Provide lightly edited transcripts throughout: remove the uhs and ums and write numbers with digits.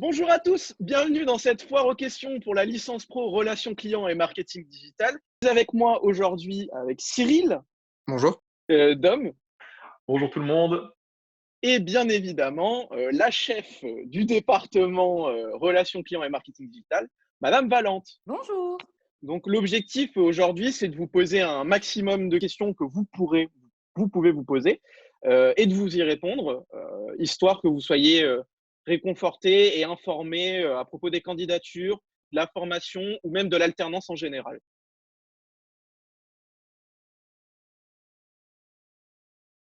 Bonjour à tous, bienvenue dans cette foire aux questions pour la licence pro Relations clients et marketing digital. Vous êtes avec moi aujourd'hui avec Cyril, Bonjour. Dom, Bonjour tout le monde. et bien évidemment la chef du département Relations clients et marketing digital, Madame Valente. Bonjour. Donc l'objectif aujourd'hui, c'est de vous poser un maximum de questions que vous pouvez vous poser et de vous y répondre, histoire que vous soyez réconfortés et informés à propos des candidatures, de la formation ou même de l'alternance en général.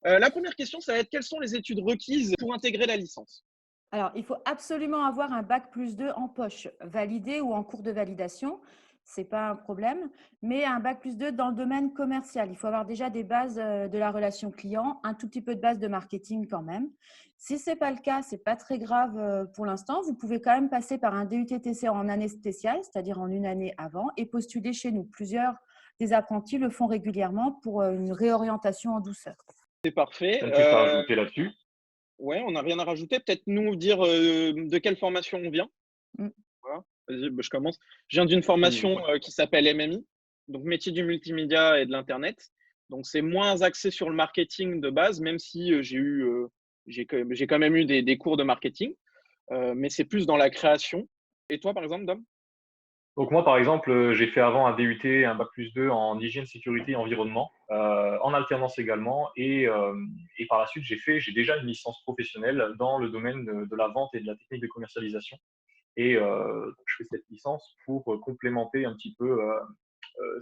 La première question, ça va être quelles sont les études requises pour intégrer la licence? Alors, il faut absolument avoir un bac+2 en poche, validé ou en cours de validation. Ce n'est pas un problème, mais un bac+2 dans le domaine commercial. Il faut avoir déjà des bases de la relation client, un tout petit peu de base de marketing quand même. Si ce n'est pas le cas, ce n'est pas très grave pour l'instant. Vous pouvez quand même passer par un DUT-TC en année spéciale, c'est-à-dire en une année avant, et postuler chez nous. Plusieurs des apprentis le font régulièrement pour une réorientation en douceur. C'est parfait. Même plus à rajouter là-dessus. Ouais, on n'a rien à rajouter. Peut-être nous dire de quelle formation on vient. Mm. Voilà. Vas-y, je commence. Je viens d'une formation qui s'appelle MMI, donc métier du multimédia et de l'Internet. Donc, c'est moins axé sur le marketing de base, même si j'ai quand même eu des cours de marketing, mais c'est plus dans la création. Et toi, par exemple, Dom? Donc moi, par exemple, j'ai fait avant un DUT, un bac+2 en hygiène, sécurité et environnement, en alternance également. Et par la suite, j'ai déjà une licence professionnelle dans le domaine de la vente et de la technique de commercialisation. Et donc, je fais cette licence pour complémenter un petit peu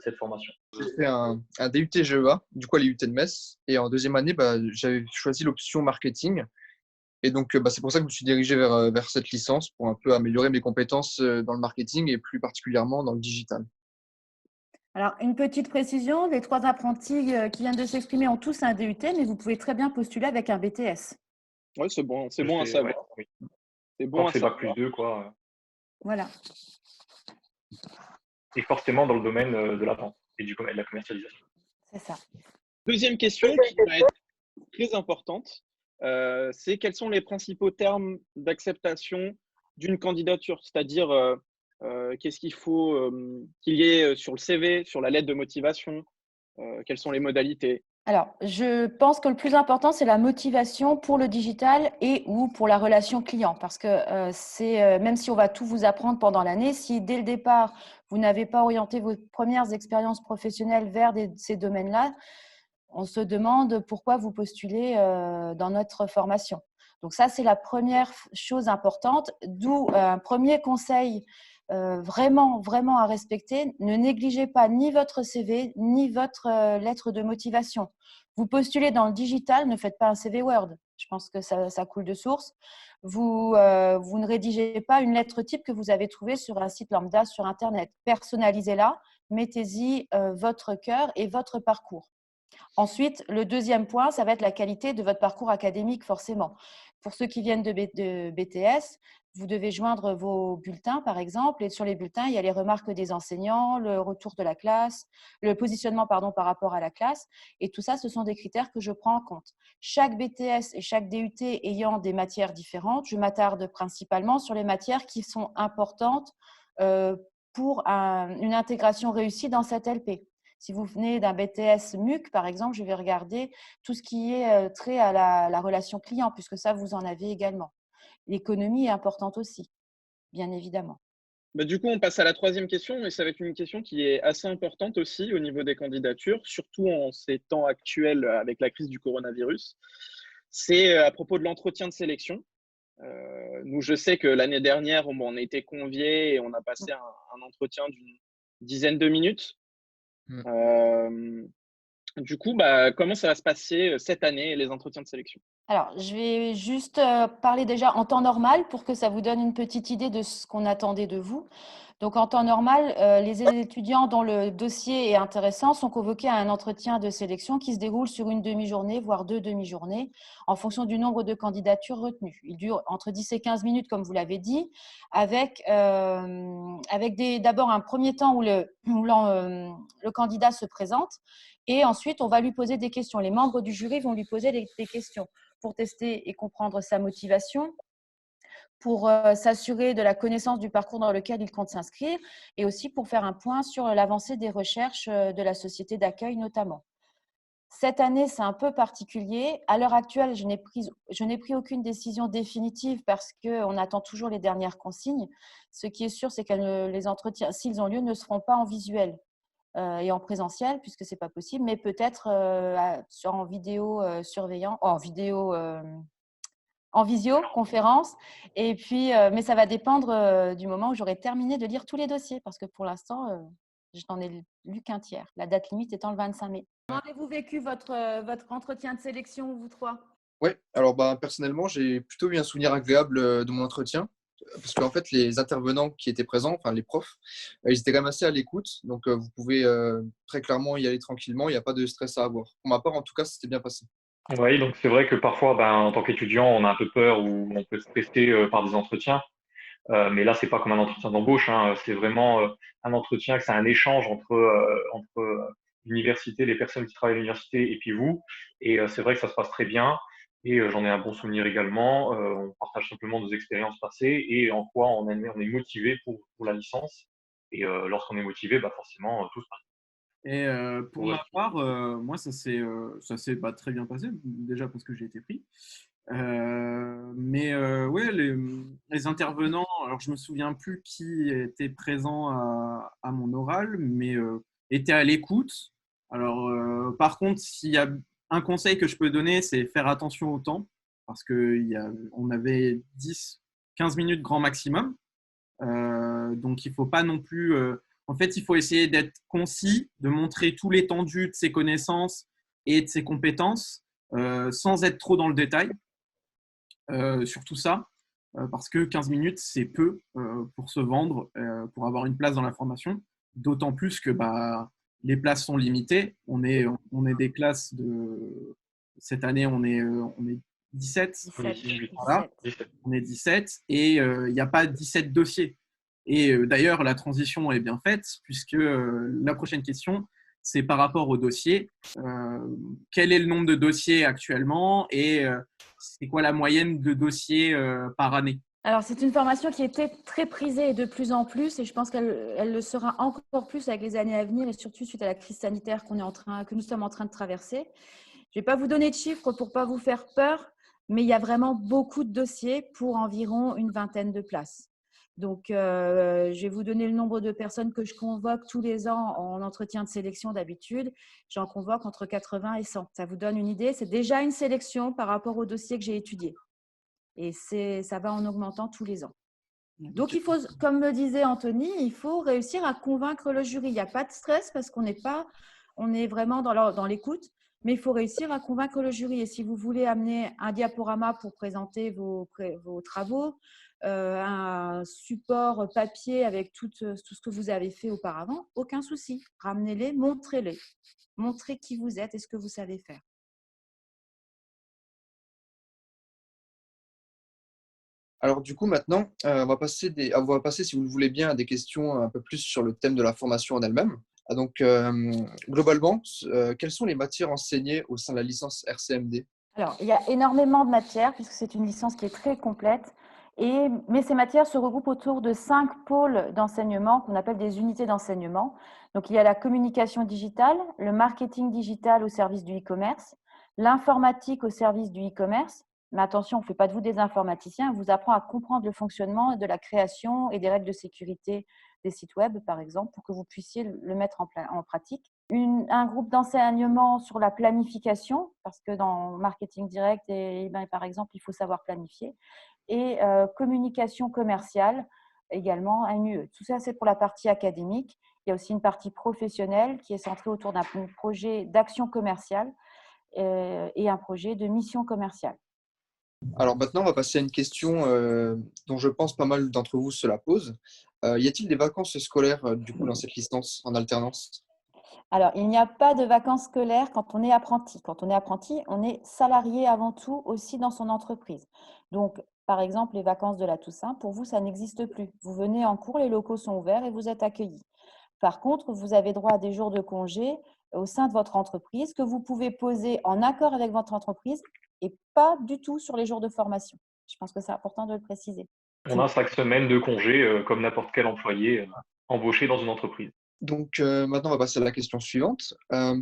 cette formation. J'ai fait un DUT GEA, du coup à l'IUT de Metz. Et en deuxième année, j'avais choisi l'option marketing. Et donc, c'est pour ça que je me suis dirigé vers cette licence pour un peu améliorer mes compétences dans le marketing et plus particulièrement dans le digital. Alors, une petite précision, les 3 apprentis qui viennent de s'exprimer ont tous un DUT, mais vous pouvez très bien postuler avec un BTS. Oui, c'est bon à Ouais, savoir. oui. C'est Tant bon que à c'est savoir. bac+2, quoi. Voilà. Et forcément dans le domaine de la vente et de la commercialisation. C'est ça. Deuxième question qui va être très importante, c'est quels sont les principaux termes d'acceptation d'une candidature? C'est-à-dire, qu'est-ce qu'il faut qu'il y ait sur le CV, sur la lettre de motivation? Quelles sont les modalités? Alors, je pense que le plus important, c'est la motivation pour le digital et ou pour la relation client. Parce que même si on va tout vous apprendre pendant l'année, si dès le départ, vous n'avez pas orienté vos premières expériences professionnelles vers ces domaines-là, on se demande pourquoi vous postulez dans notre formation. Donc ça, c'est la première chose importante, d'où un premier conseil vraiment, vraiment à respecter. Ne négligez pas ni votre CV, ni votre lettre de motivation. Vous postulez dans le digital, ne faites pas un CV Word. Je pense que ça coule de source. Vous ne rédigez pas une lettre type que vous avez trouvée sur un site lambda sur Internet. Personnalisez-la, mettez-y votre cœur et votre parcours. Ensuite, le deuxième point, ça va être la qualité de votre parcours académique, forcément. Pour ceux qui viennent de BTS, vous devez joindre vos bulletins, par exemple, et sur les bulletins, il y a les remarques des enseignants, le retour de la classe, le positionnement par rapport à la classe. Et tout ça, ce sont des critères que je prends en compte. Chaque BTS et chaque DUT ayant des matières différentes, je m'attarde principalement sur les matières qui sont importantes pour une intégration réussie dans cette LP. Si vous venez d'un BTS MUC, par exemple, je vais regarder tout ce qui est trait à la relation client, puisque ça, vous en avez également. L'économie est importante aussi, bien évidemment. Bah, du coup, on passe à la troisième question, et ça va être une question qui est assez importante aussi au niveau des candidatures, surtout en ces temps actuels avec la crise du coronavirus. C'est à propos de l'entretien de sélection. Nous, je sais que l'année dernière, on a été conviés et on a passé un entretien d'une dizaine de minutes. Du coup, comment ça va se passer cette année, les entretiens de sélection? Alors, je vais juste parler déjà en temps normal pour que ça vous donne une petite idée de ce qu'on attendait de vous. Donc, en temps normal, les étudiants dont le dossier est intéressant sont convoqués à un entretien de sélection qui se déroule sur une demi-journée, voire 2 demi-journées, en fonction du nombre de candidatures retenues. Il dure entre 10 et 15 minutes, comme vous l'avez dit, avec d'abord un premier temps où le candidat se présente et ensuite, on va lui poser des questions. Les membres du jury vont lui poser des questions pour tester et comprendre sa motivation, pour s'assurer de la connaissance du parcours dans lequel ils comptent s'inscrire et aussi pour faire un point sur l'avancée des recherches de la société d'accueil notamment. Cette année, c'est un peu particulier. À l'heure actuelle, je n'ai pris aucune décision définitive parce qu'on attend toujours les dernières consignes. Ce qui est sûr, c'est que les entretiens, s'ils ont lieu, ne seront pas en visuel et en présentiel, puisque ce n'est pas possible, mais peut-être en vidéo en visioconférence. Et puis, mais ça va dépendre du moment où j'aurai terminé de lire tous les dossiers, parce que pour l'instant, je n'en ai lu qu'un tiers, la date limite étant le 25 mai. Comment avez-vous vécu votre entretien de sélection, vous trois? Oui, alors personnellement, j'ai plutôt eu un souvenir agréable de mon entretien. Parce qu'en fait, les intervenants qui étaient présents, enfin les profs, ils étaient quand même assez à l'écoute. Donc, vous pouvez très clairement y aller tranquillement. Il n'y a pas de stress à avoir. Pour ma part, en tout cas, c'était bien passé. Oui, donc c'est vrai que parfois, en tant qu'étudiant, on a un peu peur ou on peut stresser par des entretiens. Mais là, c'est pas comme un entretien d'embauche, hein. C'est vraiment un entretien, c'est un échange entre l'université, les personnes qui travaillent à l'université et puis vous. Et c'est vrai que ça se passe très bien. Et j'en ai un bon souvenir également. On partage simplement nos expériences passées et en quoi on est motivé pour la licence. Et lorsqu'on est motivé, forcément, tout se passe. Et pour Ouais. ma part, moi, ça s'est très bien passé, déjà parce que j'ai été pris. Mais ouais, les intervenants, alors je me souviens plus qui était présent à mon oral, mais étaient à l'écoute. Alors, par contre, s'il y a un conseil que je peux donner, c'est faire attention au temps, parce on avait 10-15 minutes grand maximum. Donc, il faut pas non plus. En fait, il faut essayer d'être concis, de montrer tout l'étendue de ses connaissances et de ses compétences, sans être trop dans le détail sur tout ça, parce que 15 minutes, c'est peu pour se vendre, pour avoir une place dans la formation, d'autant plus que les places sont limitées. On est des classes de… Cette année, on est 17. 17. Voilà, on est 17 et il n'y a pas 17 dossiers. Et d'ailleurs, la transition est bien faite, puisque la prochaine question, c'est par rapport au dossier. Quel est le nombre de dossiers actuellement et c'est quoi la moyenne de dossiers par année? Alors, c'est une formation qui était très prisée de plus en plus et je pense qu'elle le sera encore plus avec les années à venir et surtout suite à la crise sanitaire que nous sommes en train de traverser. Je ne vais pas vous donner de chiffres pour ne pas vous faire peur, mais il y a vraiment beaucoup de dossiers pour environ une vingtaine de places. Donc, je vais vous donner le nombre de personnes que je convoque tous les ans en entretien de sélection d'habitude. J'en convoque entre 80 et 100. Ça vous donne une idée. C'est déjà une sélection par rapport au dossier que j'ai étudié. Et ça va en augmentant tous les ans. Donc, il faut, comme me disait Anthony, il faut réussir à convaincre le jury. Il n'y a pas de stress parce qu'on est vraiment dans l'écoute, mais il faut réussir à convaincre le jury. Et si vous voulez amener un diaporama pour présenter vos travaux, un support papier avec tout ce que vous avez fait auparavant, aucun souci. Ramenez-les, montrez-les. Montrez qui vous êtes et ce que vous savez faire. Alors du coup, maintenant, on va passer, si vous le voulez bien, à des questions un peu plus sur le thème de la formation en elle-même. Donc, globalement, quelles sont les matières enseignées au sein de la licence RCMD? Alors, il y a énormément de matières puisque c'est une licence qui est très complète. Mais ces matières se regroupent autour de 5 pôles d'enseignement qu'on appelle des unités d'enseignement. Donc, il y a la communication digitale, le marketing digital au service du e-commerce, l'informatique au service du e-commerce. Mais attention, on ne fait pas de vous des informaticiens, on vous apprend à comprendre le fonctionnement de la création et des règles de sécurité des sites web, par exemple, pour que vous puissiez le mettre en pratique. Un groupe d'enseignement sur la planification, parce que dans marketing direct, par exemple, il faut savoir planifier. Et communication commerciale, également un UE. Tout ça, c'est pour la partie académique. Il y a aussi une partie professionnelle qui est centrée autour d'un projet d'action commerciale et un projet de mission commerciale. Alors maintenant, on va passer à une question dont je pense pas mal d'entre vous se la posent. Y a-t-il des vacances scolaires du coup dans cette licence en alternance? Alors, il n'y a pas de vacances scolaires quand on est apprenti. Quand on est apprenti, on est salarié avant tout aussi dans son entreprise. Donc, par exemple, les vacances de la Toussaint, pour vous, ça n'existe plus. Vous venez en cours, les locaux sont ouverts et vous êtes accueillis. Par contre, vous avez droit à des jours de congé au sein de votre entreprise que vous pouvez poser en accord avec votre entreprise et pas du tout sur les jours de formation. Je pense que c'est important de le préciser. On a 5 semaines de congé comme n'importe quel employé embauché dans une entreprise. Donc maintenant, on va passer à la question suivante.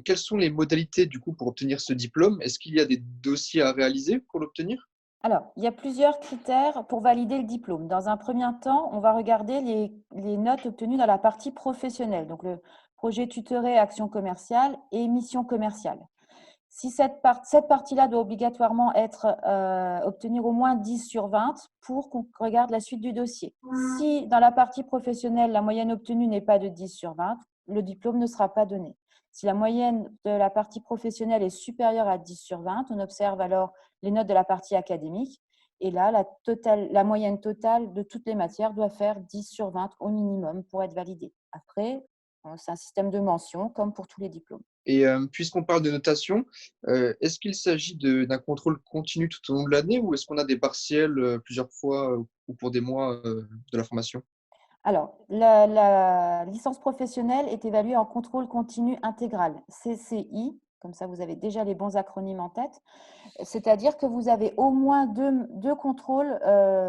Quelles sont les modalités du coup pour obtenir ce diplôme? Est-ce qu'il y a des dossiers à réaliser pour l'obtenir? Alors, il y a plusieurs critères pour valider le diplôme. Dans un premier temps, on va regarder les notes obtenues dans la partie professionnelle, donc le projet tutoré, action commerciale et mission commerciale. Si cette partie-là doit obligatoirement obtenir au moins 10 sur 20 pour qu'on regarde la suite du dossier. Si dans la partie professionnelle, la moyenne obtenue n'est pas de 10 sur 20, le diplôme ne sera pas donné. Si la moyenne de la partie professionnelle est supérieure à 10 sur 20, on observe alors les notes de la partie académique. Et là, la moyenne totale de toutes les matières doit faire 10 sur 20 au minimum pour être validée. Après, c'est un système de mention comme pour tous les diplômes. Et puisqu'on parle de notation, est-ce qu'il s'agit d'un contrôle continu tout au long de l'année ou est-ce qu'on a des partiels plusieurs fois ou pour des mois de la formation? Alors, la licence professionnelle est évaluée en contrôle continu intégral, CCI, comme ça vous avez déjà les bons acronymes en tête, c'est-à-dire que vous avez au moins deux contrôles,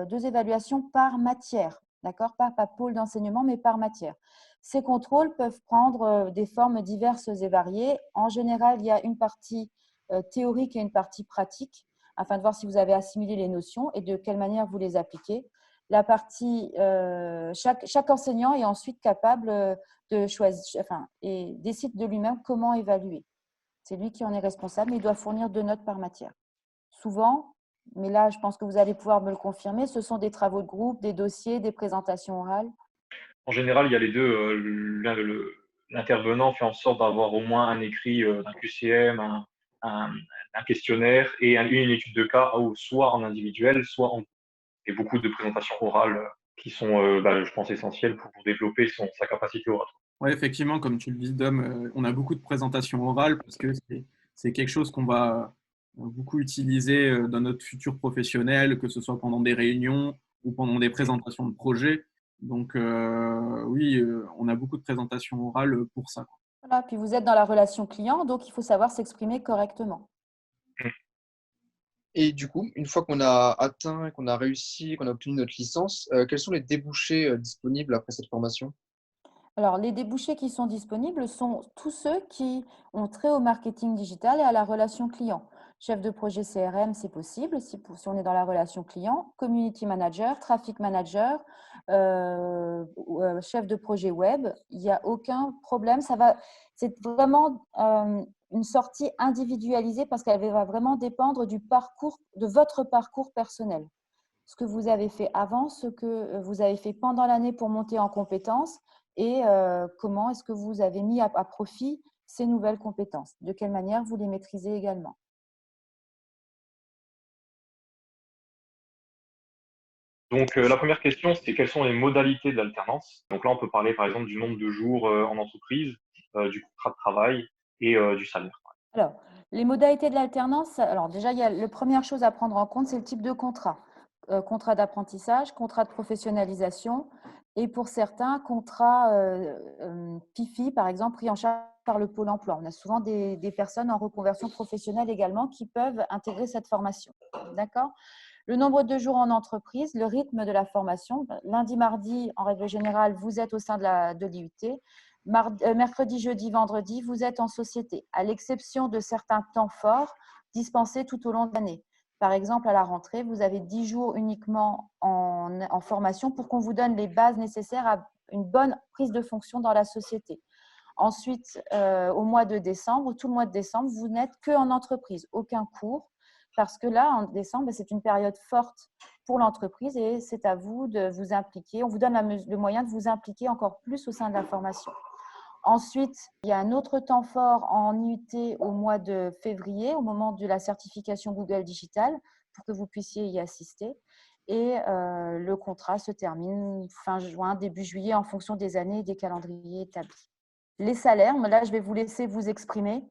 deux évaluations par matière, d'accord? Pas pôle d'enseignement, mais par matière. Ces contrôles peuvent prendre des formes diverses et variées. En général, il y a une partie théorique et une partie pratique, afin de voir si vous avez assimilé les notions et de quelle manière vous les appliquez. La partie, chaque enseignant est ensuite capable de choisir, et décide de lui-même comment évaluer. C'est lui qui en est responsable, mais il doit fournir 2 notes par matière. Souvent, mais là, je pense que vous allez pouvoir me le confirmer, ce sont des travaux de groupe, des dossiers, des présentations orales. En général, il y a les deux. L'intervenant fait en sorte d'avoir au moins un écrit d'un QCM, un questionnaire et une étude de cas, soit en individuel, soit en et beaucoup de présentations orales qui sont, je pense, essentielles pour développer sa capacité oratoire. Oui, effectivement, comme tu le dis, Dom, on a beaucoup de présentations orales parce que c'est quelque chose qu'on va beaucoup utiliser dans notre futur professionnel, que ce soit pendant des réunions ou pendant des présentations de projets. Donc, oui, on a beaucoup de présentations orales pour ça. Voilà, puis vous êtes dans la relation client, donc il faut savoir s'exprimer correctement. Et du coup, une fois qu'on a atteint, qu'on a réussi, qu'on a obtenu notre licence, quels sont les débouchés disponibles après cette formation? Alors, les débouchés qui sont disponibles sont tous ceux qui ont trait au marketing digital et à la relation client. Chef de projet CRM, c'est possible si on est dans la relation client. Community manager, traffic manager, chef de projet web, il n'y a aucun problème. C'est vraiment une sortie individualisée parce qu'elle va vraiment dépendre de votre parcours personnel. Ce que vous avez fait avant, ce que vous avez fait pendant l'année pour monter en compétences et comment est-ce que vous avez mis à profit ces nouvelles compétences. De quelle manière vous les maîtrisez également. Donc, la première question, c'est quelles sont les modalités de l'alternance? Donc là, on peut parler par exemple du nombre de jours en entreprise, du contrat de travail et du salaire. Alors, les modalités de l'alternance, alors déjà, il y a la première chose à prendre en compte, c'est le type de contrat. Contrat d'apprentissage, contrat de professionnalisation et pour certains, contrat PIFI, par exemple, pris en charge par le Pôle emploi. On a souvent des personnes en reconversion professionnelle également qui peuvent intégrer cette formation. D'accord ? Le nombre de jours en entreprise, le rythme de la formation. Lundi, mardi, en règle générale, vous êtes au sein de l'IUT. Mercredi, jeudi, vendredi, vous êtes en société, à l'exception de certains temps forts dispensés tout au long de l'année. Par exemple, à la rentrée, vous avez 10 jours uniquement en formation pour qu'on vous donne les bases nécessaires à une bonne prise de fonction dans la société. Ensuite, au mois de décembre, tout le mois de décembre, vous n'êtes qu'en entreprise, aucun cours, parce que là, en décembre, c'est une période forte pour l'entreprise et c'est à vous de vous impliquer. On vous donne le moyen de vous impliquer encore plus au sein de la formation. Ensuite, il y a un autre temps fort en IUT au mois de février, au moment de la certification Google Digital, pour que vous puissiez y assister. Et le contrat se termine fin juin, début juillet, en fonction des années et des calendriers établis. Les salaires, là, je vais vous laisser vous exprimer.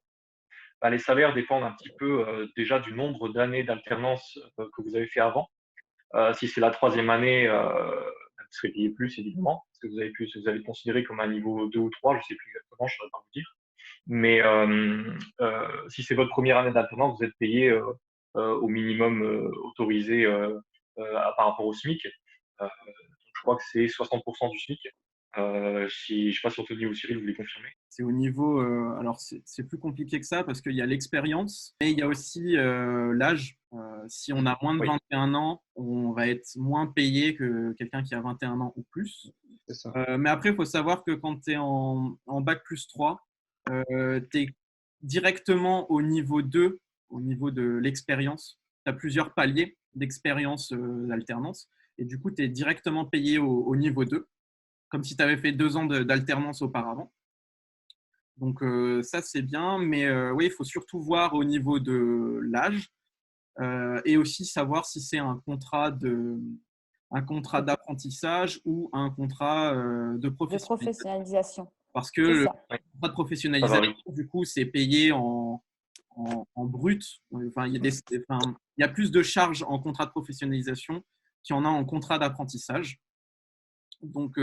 Les salaires dépendent un petit peu déjà du nombre d'années d'alternance que vous avez fait avant. Si c'est la troisième année, vous serez payé plus, évidemment, parce que vous avez considéré comme un niveau 2 ou 3, je ne sais plus exactement, je ne saurais pas vous dire. Mais si c'est votre première année d'alternance, vous êtes payé au minimum autorisé par rapport au SMIC. Je crois que c'est 60% du SMIC. Si, je ne sais pas si Anthony ou Cyril, vous les confirmez. C'est au niveau, alors c'est plus compliqué que ça parce qu'il y a l'expérience et il y a aussi l'âge. Si on a moins de Oui. 21 ans, on va être moins payé que quelqu'un qui a 21 ans ou plus. C'est ça. Mais après, il faut savoir que quand tu es en bac plus 3, tu es directement au niveau 2, au niveau de l'expérience. Tu as plusieurs paliers d'expérience d'alternance et du coup, tu es directement payé au niveau 2, comme si tu avais fait 2 ans d'alternance auparavant. Donc ça, c'est bien, mais oui, il faut surtout voir au niveau de l'âge et aussi savoir si c'est un contrat d'apprentissage ou un contrat de De professionnalisation. professionnalisation. Parce que C'est le ça. contrat de Ça professionnalisation, varie. du coup, c'est payé en brut. Enfin, il y a plus de charges en contrat de professionnalisation qu'il y en a en contrat d'apprentissage. Donc,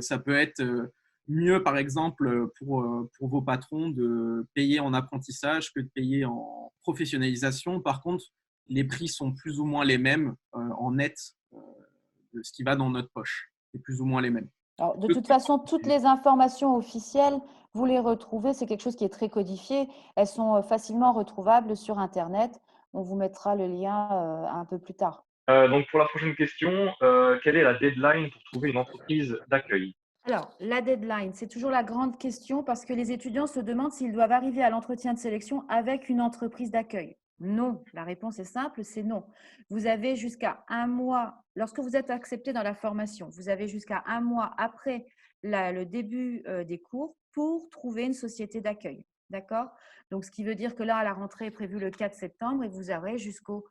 ça peut être mieux, par exemple, pour vos patrons de payer en apprentissage que de payer en professionnalisation. Par contre, les prix sont plus ou moins les mêmes en net de ce qui va dans notre poche. C'est plus ou moins les mêmes. Alors, de toute façon, toutes les informations officielles, vous les retrouvez. C'est quelque chose qui est très codifié. Elles sont facilement retrouvables sur Internet. On vous mettra le lien un peu plus tard. Donc, pour la prochaine question, quelle est la deadline pour trouver une entreprise d'accueil? Alors, la deadline, c'est toujours la grande question parce que les étudiants se demandent s'ils doivent arriver à l'entretien de sélection avec une entreprise d'accueil. Non, la réponse est simple, c'est non. Vous avez jusqu'à 1 mois, lorsque vous êtes accepté dans la formation, vous avez jusqu'à 1 mois après le début des cours pour trouver une société d'accueil. D'accord? Donc, ce qui veut dire que là, la rentrée est prévue le 4 septembre et vous aurez jusqu'au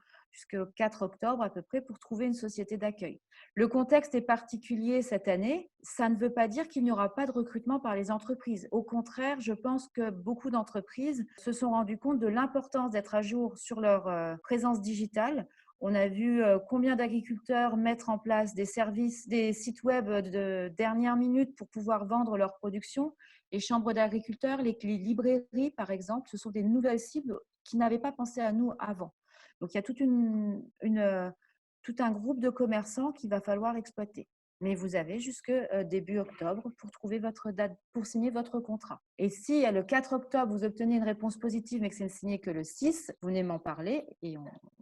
4 octobre à peu près pour trouver une société d'accueil. Le contexte est particulier cette année. Ça ne veut pas dire qu'il n'y aura pas de recrutement par les entreprises. Au contraire, je pense que beaucoup d'entreprises se sont rendues compte de l'importance d'être à jour sur leur présence digitale. On a vu combien d'agriculteurs mettre en place des services, des sites web de dernière minute pour pouvoir vendre leur production. Les chambres d'agriculteurs, les librairies, par exemple, ce sont des nouvelles cibles qui n'avaient pas pensé à nous avant. Donc, il y a tout un groupe de commerçants qu'il va falloir exploiter. Mais vous avez jusque début octobre pour trouver votre date, pour signer votre contrat. Et si le 4 octobre, vous obtenez une réponse positive, mais que c'est ne signé que le 6, vous venez m'en parler et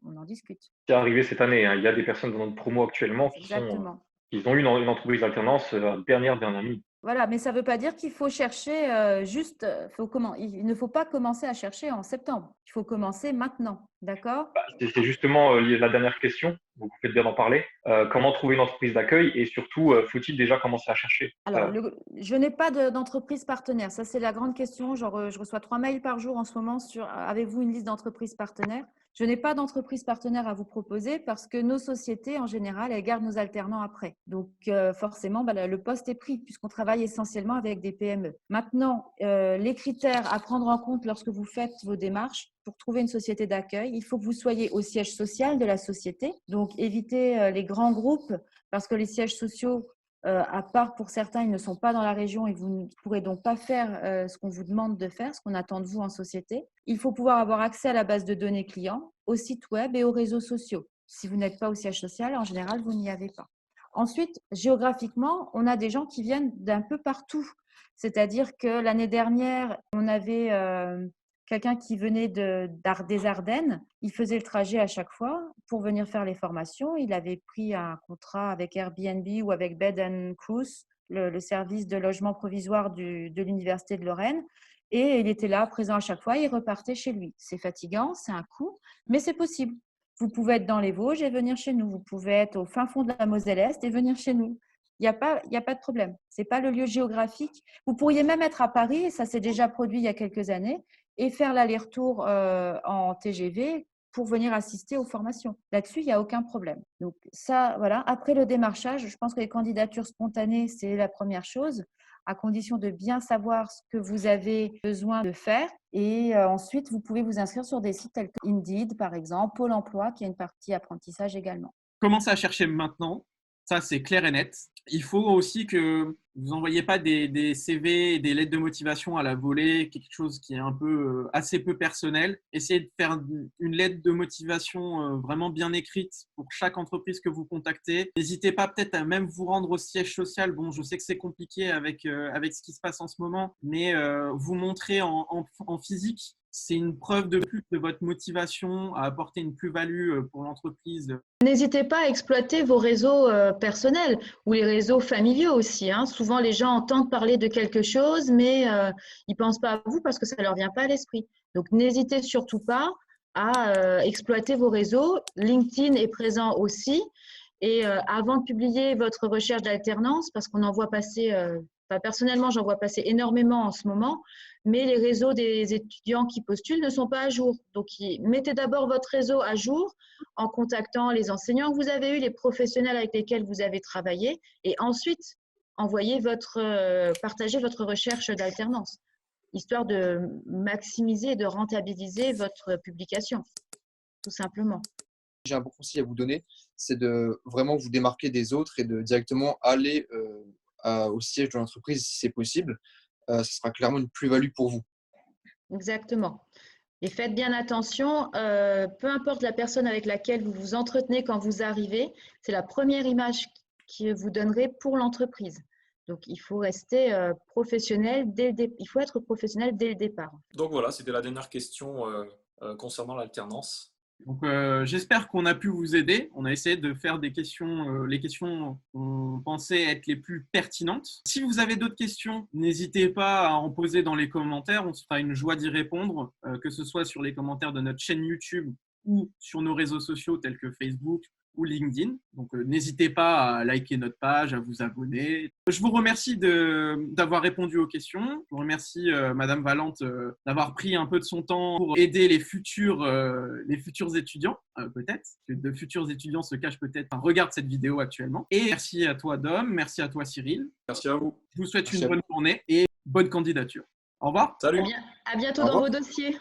on en discute. C'est arrivé cette année, hein. Il y a des personnes dans notre promo actuellement qui ont eu une entreprise d'alternance dernière minute. Voilà, mais ça ne veut pas dire qu'il faut chercher il ne faut pas commencer à chercher en septembre. Il faut commencer maintenant, d'accord? C'est justement la dernière question, vous faites bien d'en parler. Comment trouver une entreprise d'accueil et surtout, faut-il déjà commencer à chercher? Alors, je n'ai pas d'entreprise partenaire. Ça, c'est la grande question. Je reçois 3 mails par jour en ce moment sur « Avez-vous une liste d'entreprises partenaires ?» Je n'ai pas d'entreprise partenaire à vous proposer parce que nos sociétés, en général, elles gardent nos alternants après. Donc, forcément, le poste est pris puisqu'on travaille essentiellement avec des PME. Maintenant, les critères à prendre en compte lorsque vous faites vos démarches pour trouver une société d'accueil, il faut que vous soyez au siège social de la société. Donc, évitez les grands groupes parce que les sièges sociaux, à part pour certains, ils ne sont pas dans la région et vous ne pourrez donc pas faire ce qu'on vous demande de faire, ce qu'on attend de vous en société. Il faut pouvoir avoir accès à la base de données clients, au site web et aux réseaux sociaux. Si vous n'êtes pas au siège social, en général, vous n'y avez pas. Ensuite, géographiquement, on a des gens qui viennent d'un peu partout. C'est-à-dire que l'année dernière, on avait quelqu'un qui venait des Ardennes. Il faisait le trajet à chaque fois pour venir faire les formations. Il avait pris un contrat avec Airbnb ou avec Bed & Cruise, le service de logement provisoire de l'Université de Lorraine. Et il était là, présent à chaque fois, et il repartait chez lui. C'est fatigant, c'est un coût, mais c'est possible. Vous pouvez être dans les Vosges et venir chez nous. Vous pouvez être au fin fond de la Moselle-Est et venir chez nous. Il n'y a pas de problème. Ce n'est pas le lieu géographique. Vous pourriez même être à Paris, ça s'est déjà produit il y a quelques années, et faire l'aller-retour en TGV pour venir assister aux formations. Là-dessus, il n'y a aucun problème. Donc ça, voilà. Après le démarchage, je pense que les candidatures spontanées, c'est la première chose, à condition de bien savoir ce que vous avez besoin de faire. Et ensuite, vous pouvez vous inscrire sur des sites tels que Indeed, par exemple, Pôle emploi, qui a une partie apprentissage également. Commencez à chercher maintenant. Ça, c'est clair et net. Il faut aussi que vous n'envoyez pas des CV et des lettres de motivation à la volée, quelque chose qui est un peu assez peu personnel. Essayez de faire une lettre de motivation vraiment bien écrite pour chaque entreprise que vous contactez. N'hésitez pas peut-être à même vous rendre au siège social. Bon, je sais que c'est compliqué avec ce qui se passe en ce moment, mais vous montrer en physique. C'est une preuve de plus de votre motivation à apporter une plus-value pour l'entreprise. N'hésitez pas à exploiter vos réseaux personnels ou les réseaux familiaux aussi. Souvent, les gens entendent parler de quelque chose, mais ils ne pensent pas à vous parce que ça ne leur vient pas à l'esprit. Donc, n'hésitez surtout pas à exploiter vos réseaux. LinkedIn est présent aussi. Et avant de publier votre recherche d'alternance, parce qu'on en voit passer, personnellement, j'en vois passer énormément en ce moment, mais les réseaux des étudiants qui postulent ne sont pas à jour. Donc, mettez d'abord votre réseau à jour en contactant les enseignants que vous avez eus, les professionnels avec lesquels vous avez travaillé, et ensuite, partagez votre recherche d'alternance, histoire de maximiser et de rentabiliser votre publication, tout simplement. J'ai un bon conseil à vous donner, c'est de vraiment vous démarquer des autres et de directement aller au siège de l'entreprise si c'est possible. Ce sera clairement une plus-value pour vous. Exactement. Et faites bien attention, peu importe la personne avec laquelle vous vous entretenez quand vous arrivez, c'est la première image que vous donnerez pour l'entreprise. Donc, il faut rester professionnel il faut être professionnel dès le départ. Donc voilà, c'était la dernière question concernant l'alternance. Donc, j'espère qu'on a pu vous aider. On a essayé de faire des questions, les questions qu'on pensait être les plus pertinentes. Si vous avez d'autres questions, n'hésitez pas à en poser dans les commentaires. On se fera une joie d'y répondre, que ce soit sur les commentaires de notre chaîne YouTube ou sur nos réseaux sociaux tels que Facebook ou LinkedIn. Donc, n'hésitez pas à liker notre page, à vous abonner. Je vous remercie d'avoir répondu aux questions. Je vous remercie, Madame Valente, d'avoir pris un peu de son temps pour aider les futurs étudiants, peut-être. Que de futurs étudiants se cachent peut-être, regardent cette vidéo actuellement. Et merci à toi, Dom. Merci à toi, Cyril. Merci à vous. Je vous souhaite une bonne journée et bonne candidature. Au revoir. Salut. À bientôt dans vos dossiers.